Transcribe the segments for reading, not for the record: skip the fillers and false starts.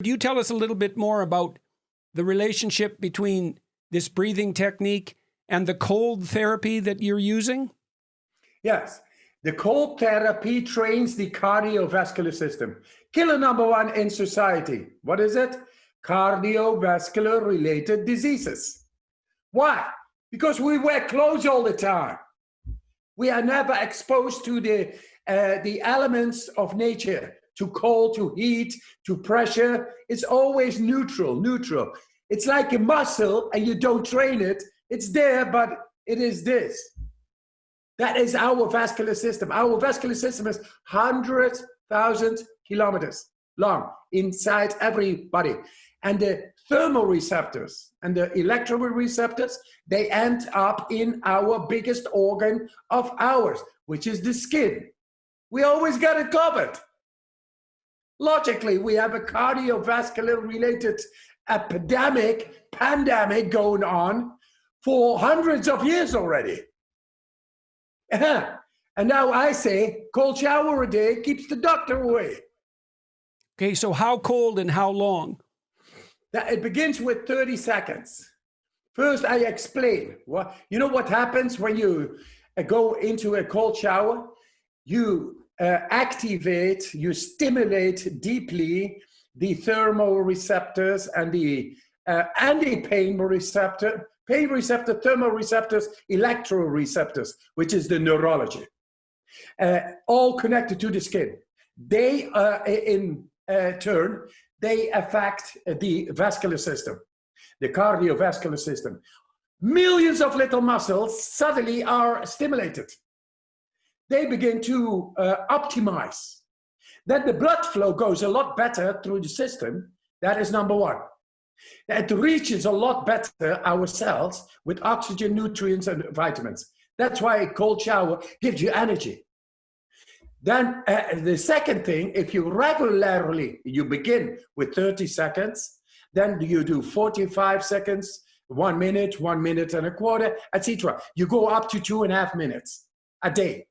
Do you tell us a little bit more about the relationship between this breathing technique and the cold therapy that you're using? Yes, the cold therapy trains the cardiovascular system. Killer number one in society. What is it? Cardiovascular related diseases. Why? Because we wear clothes all the time. We are never exposed to the elements of nature, to cold, to heat, to pressure. It's always neutral. It's like a muscle and you don't train it. It's there, but it is this. That is our vascular system. Our vascular system is 100,000 kilometers long inside everybody. And the thermoreceptors and the electroreceptors, they end up in our biggest organ of ours, which is the skin. We always got it covered. Logically, we have a cardiovascular related pandemic going on for hundreds of years already. And now I say, cold shower a day keeps the doctor away. Okay, so how cold and how long? It begins with 30 seconds. First, I explain. You know what happens when you go into a cold shower? You activate, you stimulate deeply the thermoreceptors and the pain receptor, thermoreceptors, electroreceptors, which is the neurology, all connected to the skin. They, in turn, they affect the vascular system, the cardiovascular system. Millions of little muscles suddenly are stimulated. They begin to optimize. Then the blood flow goes a lot better through the system. That is number one. It reaches a lot better our cells with oxygen, nutrients, and vitamins. That's why a cold shower gives you energy. Then the second thing, if you regularly, you begin with 30 seconds, then you do 45 seconds, 1 minute, 1 minute and a quarter, etc. You go up to 2.5 minutes a day.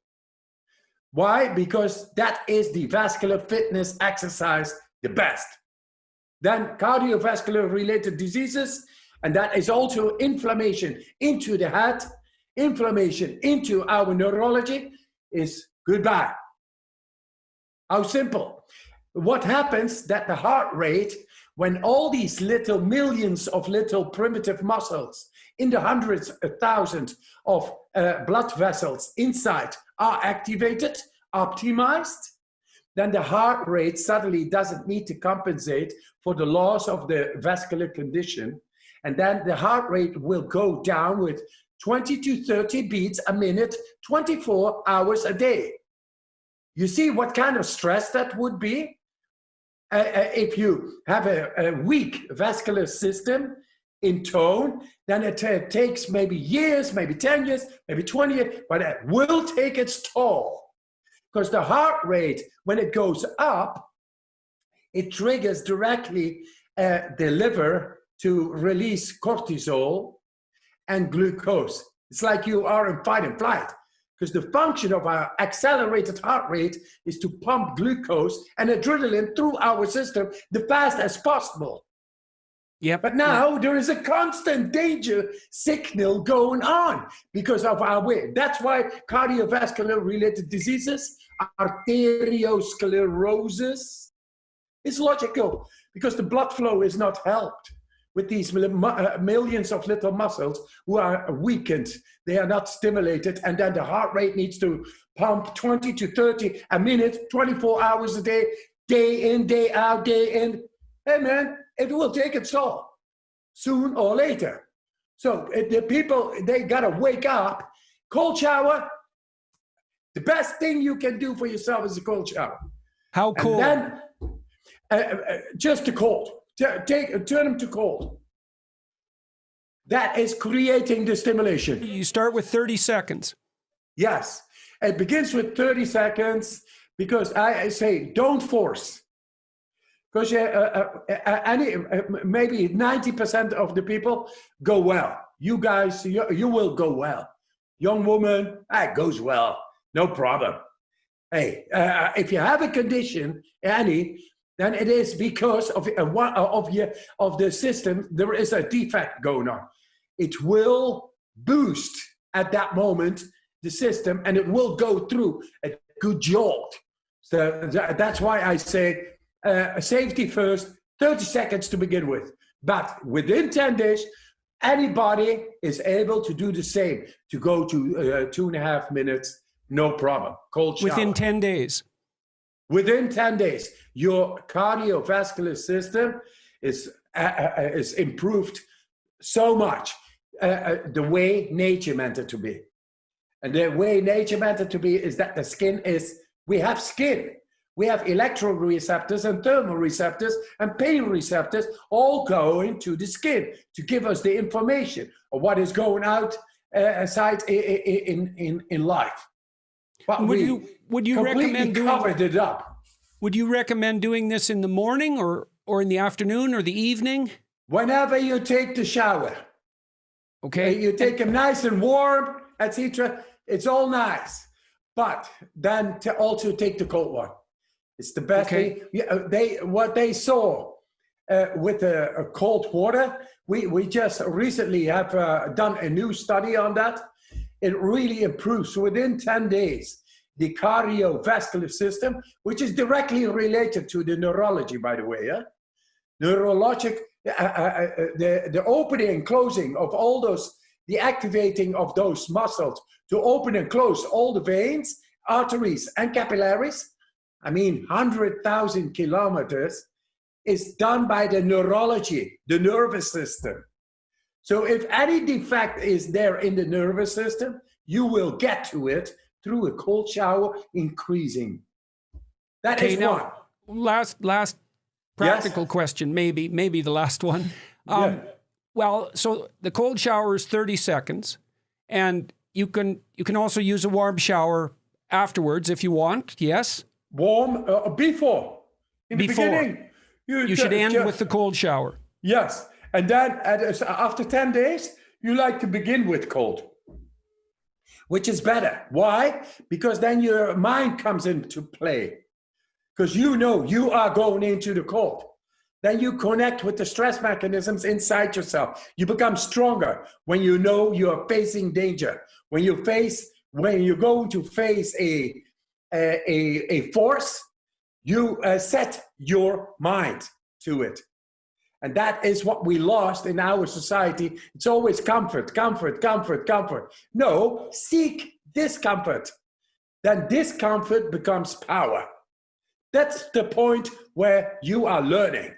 Why? Because that is the vascular fitness exercise the best. Then cardiovascular related diseases, and that is also inflammation into the head, inflammation into our neurology is goodbye. How simple. What happens that the heart rate, when all these little millions of little primitive muscles in the hundreds of thousands of blood vessels inside are activated, optimized, then the heart rate suddenly doesn't need to compensate for the loss of the vascular condition. And then the heart rate will go down with 20 to 30 beats a minute, 24 hours a day. You see what kind of stress that would be? If you have a weak vascular system in tone, then it takes maybe years, maybe 10 years, maybe 20 years, but it will take its toll. Because the heart rate, when it goes up, it triggers directly the liver to release cortisol and glucose. It's like you are in fight and flight. Because the function of our accelerated heart rate is to pump glucose and adrenaline through our system the fast as possible. Yep. But now there is a constant danger signal going on because of our weight. That's why cardiovascular related diseases, arteriosclerosis, is logical because the blood flow is not helped with these millions of little muscles who are weakened. They are not stimulated, and then the heart rate needs to pump 20 to 30 a minute, 24 hours a day, day in, day out, day in. Hey man, it will take its toll soon or later. So the people, they gotta wake up. Cold shower, the best thing you can do for yourself is a cold shower. How cold? And then just the cold. Turn them to cold. That is creating the stimulation. You start with 30 seconds. Yes, it begins with 30 seconds because I say don't force. Because maybe 90% of the people go well. You guys, you will go well. Young woman, it goes well, no problem. Hey, if you have a condition, Annie, then it is because of the system. There is a defect going on. It will boost at that moment the system, and it will go through a good jolt. So that's why I say safety first, 30 seconds to begin with. But within 10 days, anybody is able to do the same, to go to 2.5 minutes, no problem. Cold shower. Within 10 days. Within 10 days, your cardiovascular system is improved so much, the way nature meant it to be. And the way nature meant it to be is that the skin is, we have skin. We have electroreceptors and thermoreceptors and pain receptors all going to the skin to give us the information of what is going out aside in life. But would you recommend covered it up. Would you recommend doing this in the morning or in the afternoon or the evening? Whenever you take the shower. Okay. You take them nice and warm, etc. It's all nice. But then to also take the cold one. It's the best thing. What they saw with a cold water, we just recently have done a new study on that. It really improves. So within 10 days, the cardiovascular system, which is directly related to the neurology, by the way, neurologic, the opening and closing of all those, the activating of those muscles to open and close all the veins, arteries, and capillaries. I mean, 100,000 kilometers is done by the neurology, the nervous system. So if any defect is there in the nervous system, you will get to it through a cold shower increasing. That is now, last practical question, maybe the last one. Well, so the cold shower is 30 seconds, and you can also use a warm shower afterwards if you want. Yes. Warm before. In the beginning, you should end with the cold shower. Yes, and then after 10 days, you like to begin with cold, which is better. Why? Because then your mind comes into play. Because you know you are going into the cold. Then you connect with the stress mechanisms inside yourself. You become stronger when you know you are facing danger. When you're going to face a force, you set your mind to it. And that is what we lost in our society. It's always comfort, comfort, comfort, comfort. No, seek discomfort. Then discomfort becomes power. That's the point where you are learning.